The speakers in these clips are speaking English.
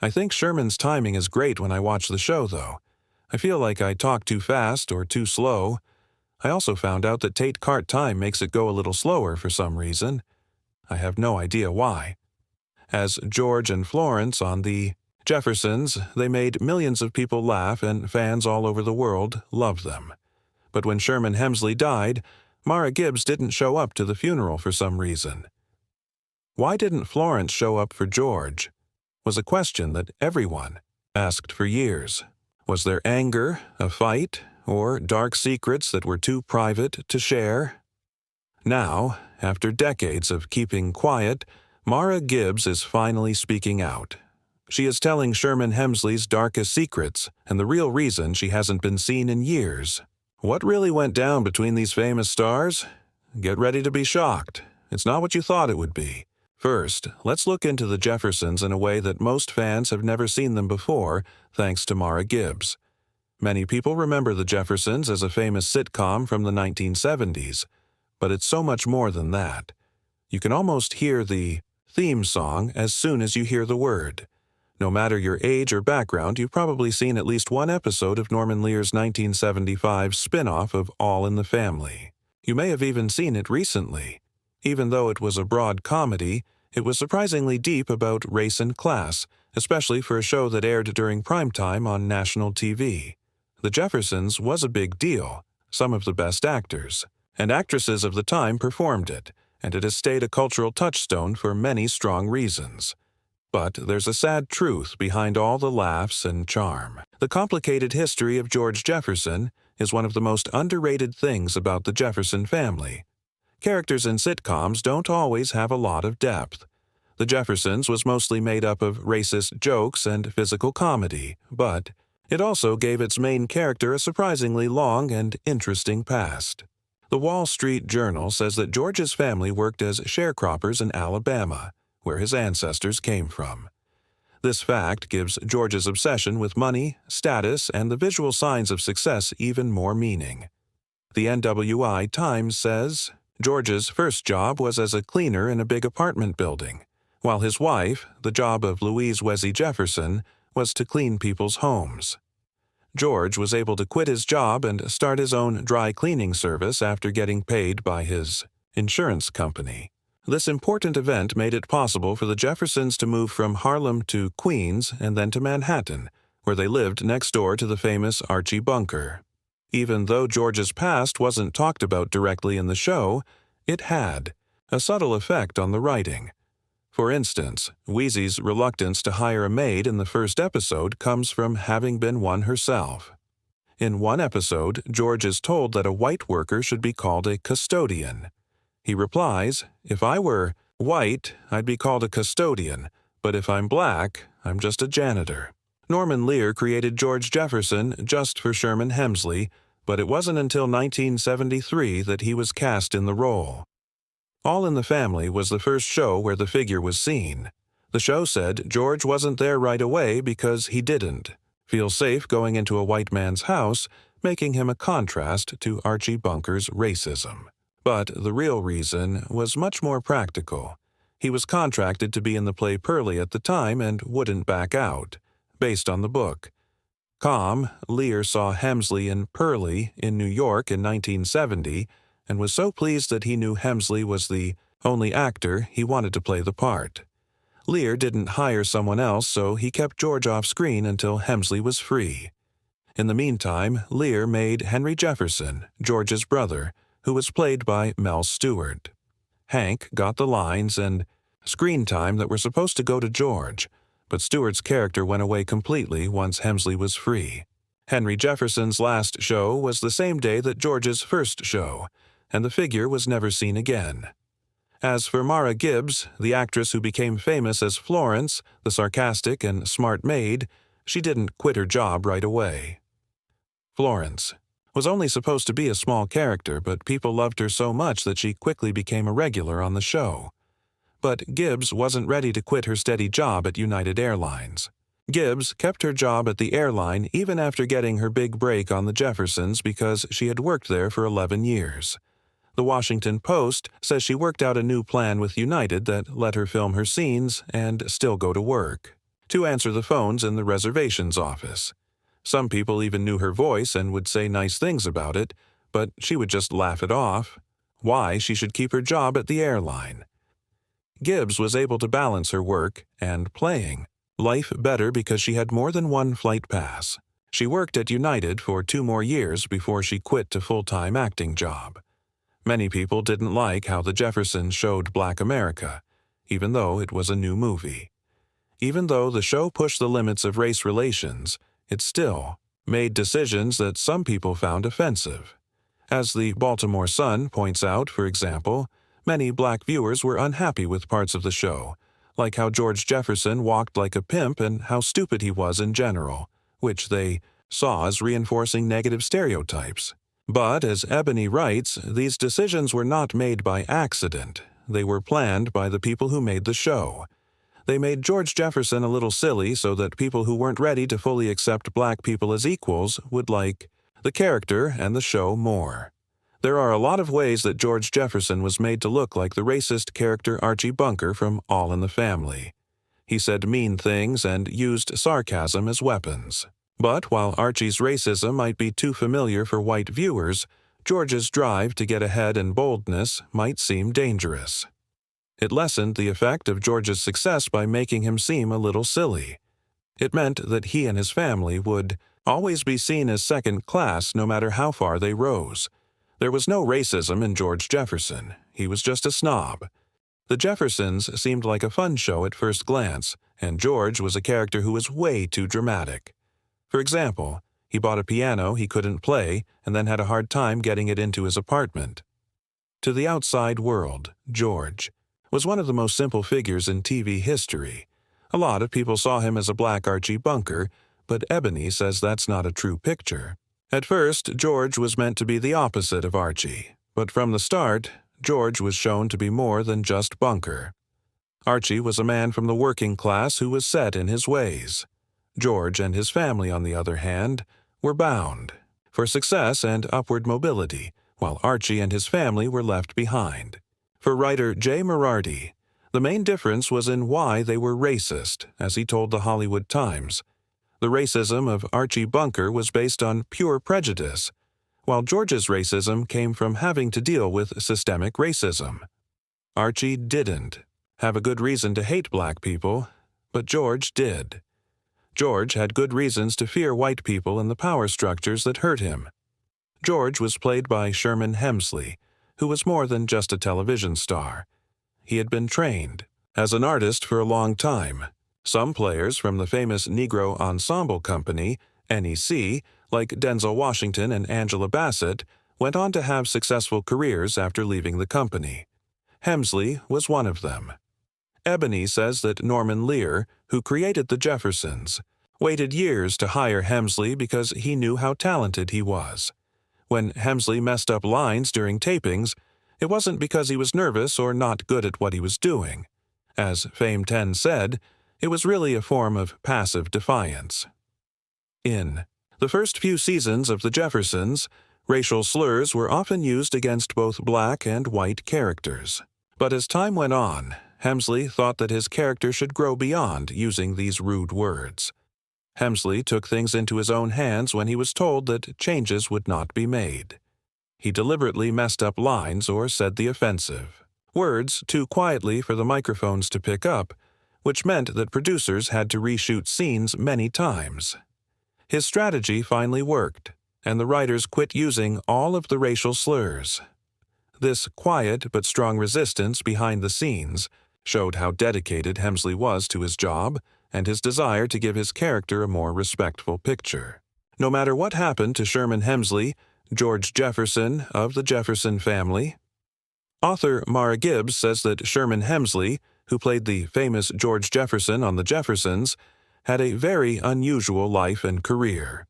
I think Sherman's timing is great when I watch the show, though. I feel like I talk too fast or too slow. I also found out that Tate cart time makes it go a little slower for some reason. I have no idea why. As George and Florence on the Jeffersons, they made millions of people laugh and fans all over the world loved them. But when Sherman Hemsley died, Marla Gibbs didn't show up to the funeral for some reason. Why didn't Florence show up for George? Was a question that everyone asked for years. Was there anger, a fight, or dark secrets that were too private to share? Now, after decades of keeping quiet, Marla Gibbs is finally speaking out. She is telling Sherman Hemsley's darkest secrets and the real reason she hasn't been seen in years. What really went down between these famous stars? Get ready to be shocked. It's not what you thought it would be. First, let's look into the Jeffersons in a way that most fans have never seen them before, thanks to Marla Gibbs. Many people remember the Jeffersons as a famous sitcom from the 1970s, but it's so much more than that. You can almost hear the theme song as soon as you hear the word. No matter your age or background, you've probably seen at least one episode of Norman Lear's 1975 spin-off of All in the Family. You may have even seen it recently. Even though it was a broad comedy, it was surprisingly deep about race and class, especially for a show that aired during primetime on national TV. The Jeffersons was a big deal. Some of the best actors and actresses of the time performed it, and it has stayed a cultural touchstone for many strong reasons. But there's a sad truth behind all the laughs and charm. The complicated history of George Jefferson is one of the most underrated things about the Jefferson family. Characters in sitcoms don't always have a lot of depth. The Jeffersons was mostly made up of racist jokes and physical comedy, but it also gave its main character a surprisingly long and interesting past. The Wall Street Journal says that George's family worked as sharecroppers in Alabama, where his ancestors came from. This fact gives George's obsession with money, status, and the visual signs of success even more meaning. The NWI Times says George's first job was as a cleaner in a big apartment building, while his wife, the job of Louise Wesey Jefferson, was to clean people's homes. George was able to quit his job and start his own dry cleaning service after getting paid by his insurance company. This important event made it possible for the Jeffersons to move from Harlem to Queens and then to Manhattan, where they lived next door to the famous Archie Bunker. Even though George's past wasn't talked about directly in the show, it had a subtle effect on the writing. For instance, Wheezy's reluctance to hire a maid in the first episode comes from having been one herself. In one episode, George is told that a white worker should be called a custodian. He replies, "If I were white, I'd be called a custodian, but if I'm black, I'm just a janitor." Norman Lear created George Jefferson just for Sherman Hemsley, but it wasn't until 1973 that he was cast in the role. All in the Family was the first show where the figure was seen. The show said George wasn't there right away because he didn't feel safe going into a white man's house, making him a contrast to Archie Bunker's racism. But the real reason was much more practical. He was contracted to be in the play Pearlie at the time and wouldn't back out, based on the book. Lear saw Hemsley in Pearlie in New York in 1970 and was so pleased that he knew Hemsley was the only actor he wanted to play the part. Lear didn't hire someone else, so he kept George off screen until Hemsley was free. In the meantime, Lear made Henry Jefferson, George's brother, who was played by Mel Stewart. Hank got the lines and screen time that were supposed to go to George, but Stewart's character went away completely once Hemsley was free. Henry Jefferson's last show was the same day that George's first show, and the figure was never seen again. As for Marla Gibbs, the actress who became famous as Florence, the sarcastic and smart maid, she didn't quit her job right away. Florence was only supposed to be a small character, but people loved her so much that she quickly became a regular on the show. But Gibbs wasn't ready to quit her steady job at United Airlines. Gibbs kept her job at the airline even after getting her big break on the Jeffersons because she had worked there for 11 years. The Washington Post says she worked out a new plan with United that let her film her scenes and still go to work. to answer the phones in the reservations office. Some people even knew her voice and would say nice things about it, but she would just laugh it off. Why she should keep her job at the airline. Gibbs was able to balance her work and playing life better because she had more than one flight pass. She worked at United for 2 more years before she quit a full-time acting job. Many people didn't like how the Jeffersons showed Black America, even though it was a new movie. Even though the show pushed the limits of race relations, it still made decisions that some people found offensive. As the Baltimore Sun points out, for example, many Black viewers were unhappy with parts of the show, like how George Jefferson walked like a pimp and how stupid he was in general, which they saw as reinforcing negative stereotypes. But, as Ebony writes, these decisions were not made by accident. They were planned by the people who made the show. They made George Jefferson a little silly so that people who weren't ready to fully accept Black people as equals would like the character and the show more. There are a lot of ways that George Jefferson was made to look like the racist character Archie Bunker from All in the Family. He said mean things and used sarcasm as weapons. But while Archie's racism might be too familiar for white viewers, George's drive to get ahead and boldness might seem dangerous. It lessened the effect of George's success by making him seem a little silly. It meant that he and his family would always be seen as second class no matter how far they rose. There was no racism in George Jefferson. He was just a snob. The Jeffersons seemed like a fun show at first glance, and George was a character who was way too dramatic. For example, he bought a piano he couldn't play and then had a hard time getting it into his apartment. To the outside world, George was one of the most simple figures in TV history. A lot of people saw him as a Black Archie Bunker, but Ebony says that's not a true picture. At first, George was meant to be the opposite of Archie, but from the start, George was shown to be more than just Bunker. Archie was a man from the working class who was set in his ways. George and his family, on the other hand, were bound for success and upward mobility, while Archie and his family were left behind. For writer Jay Morarty, the main difference was in why they were racist, as he told the Hollywood Times. The racism of Archie Bunker was based on pure prejudice, while George's racism came from having to deal with systemic racism. Archie didn't have a good reason to hate Black people, but George did. George had good reasons to fear white people and the power structures that hurt him. George was played by Sherman Hemsley, who was more than just a television star. He had been trained as an artist for a long time. Some players from the famous Negro Ensemble Company, NEC, like Denzel Washington and Angela Bassett, went on to have successful careers after leaving the company. Hemsley was one of them. Ebony says that Norman Lear, who created the Jeffersons, waited years to hire Hemsley because he knew how talented he was. When Hemsley messed up lines during tapings, it wasn't because he was nervous or not good at what he was doing. As Fame 10 said, it was really a form of passive defiance. In the first few seasons of The Jeffersons, racial slurs were often used against both Black and white characters. But as time went on, Hemsley thought that his character should grow beyond using these rude words. Hemsley took things into his own hands when he was told that changes would not be made. He deliberately messed up lines or said the offensive words too quietly for the microphones to pick up, which meant that producers had to reshoot scenes many times. His strategy finally worked, and the writers quit using all of the racial slurs. This quiet but strong resistance behind the scenes showed how dedicated Hemsley was to his job and his desire to give his character a more respectful picture. No matter what happened to Sherman Hemsley, George Jefferson of the Jefferson family, author Marla Gibbs says that Sherman Hemsley, who played the famous George Jefferson on The Jeffersons, had a very unusual life and career.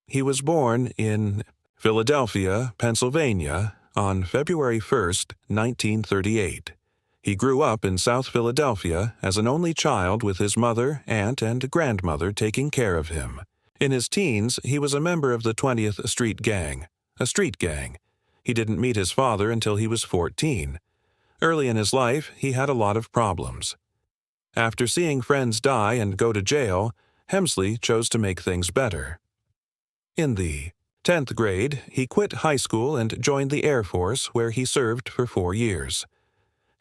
He was born in Philadelphia, Pennsylvania, on February 1, 1938. He grew up in South Philadelphia as an only child with his mother, aunt, and grandmother taking care of him. In his teens, he was a member of the 20th Street Gang, a street gang. He didn't meet his father until he was 14. Early in his life, he had a lot of problems. After seeing friends die and go to jail, Hemsley chose to make things better. In the 10th grade, he quit high school and joined the Air Force, where he served for 4 years.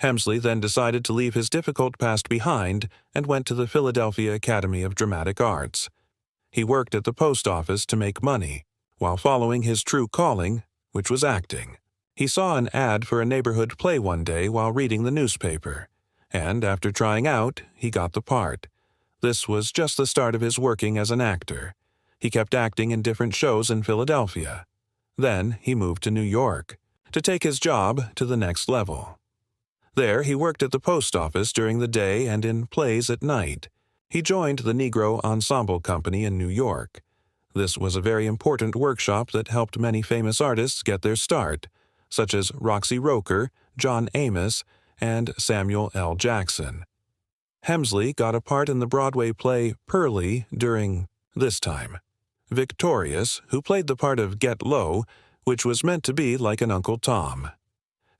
Hemsley then decided to leave his difficult past behind and went to the Philadelphia Academy of Dramatic Arts. He worked at the post office to make money, while following his true calling, which was acting. He saw an ad for a neighborhood play one day while reading the newspaper, and after trying out, he got the part. This was just the start of his working as an actor. He kept acting in different shows in Philadelphia. Then he moved to New York to take his job to the next level. There, he worked at the post office during the day and in plays at night. He joined the Negro Ensemble Company in New York. This was a very important workshop that helped many famous artists get their start, such as Roxy Roker, John Amos, and Samuel L. Jackson. Hemsley got a part in the Broadway play Pearlie during this time. Victorious, who played the part of Get Low, which was meant to be like an Uncle Tom.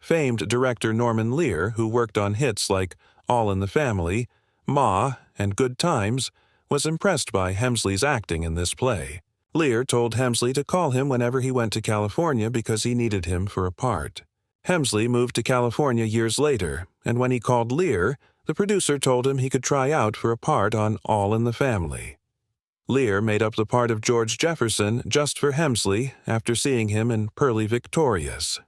Famed director Norman Lear, who worked on hits like All in the Family, Ma, and Good Times, was impressed by Hemsley's acting in this play. Lear told Hemsley to call him whenever he went to California because he needed him for a part. Hemsley moved to California years later, and when he called Lear, the producer told him he could try out for a part on All in the Family. Lear made up the part of George Jefferson just for Hemsley after seeing him in Pearlie Victorious.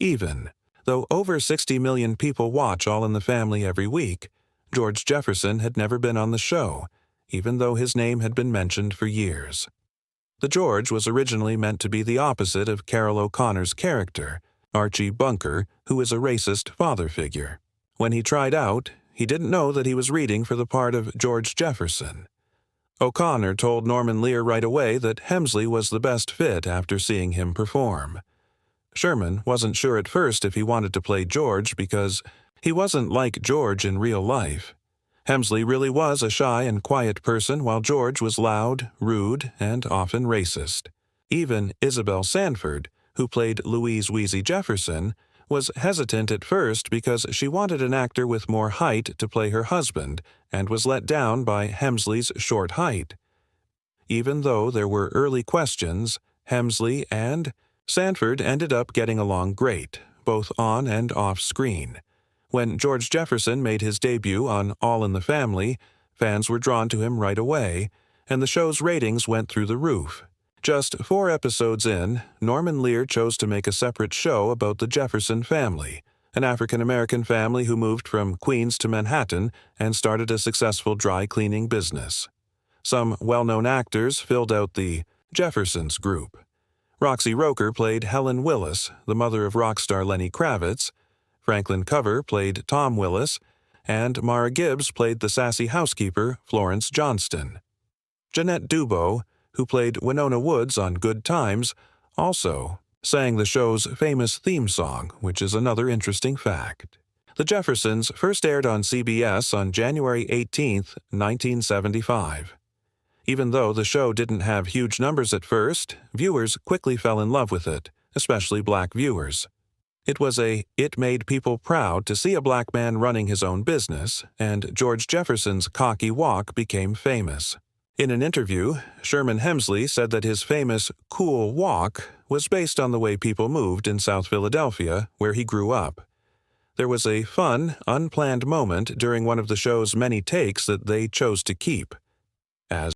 Even though over 60 million people watch All in the Family every week, George Jefferson had never been on the show, even though his name had been mentioned for years. The George was originally meant to be the opposite of Carroll O'Connor's character, Archie Bunker, who is a racist father figure. When he tried out, he didn't know that he was reading for the part of George Jefferson. O'Connor told Norman Lear right away that Hemsley was the best fit after seeing him perform. Sherman wasn't sure at first if he wanted to play George because he wasn't like George in real life. Hemsley really was a shy and quiet person, while George was loud, rude, and often racist. Even Isabel Sanford, who played Louise Wheezy Jefferson, was hesitant at first because she wanted an actor with more height to play her husband and was let down by Hemsley's short height. Even though there were early questions, Hemsley and Sanford ended up getting along great, both on and off screen. When George Jefferson made his debut on All in the Family, fans were drawn to him right away, and the show's ratings went through the roof. Just 4 episodes in, Norman Lear chose to make a separate show about the Jefferson family, an African-American family who moved from Queens to Manhattan and started a successful dry cleaning business. Some well-known actors filled out the Jeffersons group. Roxy Roker played Helen Willis, the mother of rock star Lenny Kravitz. Franklin Cover played Tom Willis, and Marla Gibbs played the sassy housekeeper Florence Johnston. Jeanette Dubois, who played Winona Woods on Good Times, also sang the show's famous theme song, which is another interesting fact. The Jeffersons first aired on CBS on January 18, 1975. Even though the show didn't have huge numbers at first, viewers quickly fell in love with it, especially black viewers. It made people proud to see a black man running his own business, and George Jefferson's cocky walk became famous. In an interview, Sherman Hemsley said that his famous cool walk was based on the way people moved in South Philadelphia, where he grew up. There was a fun, unplanned moment during one of the show's many takes that they chose to keep. As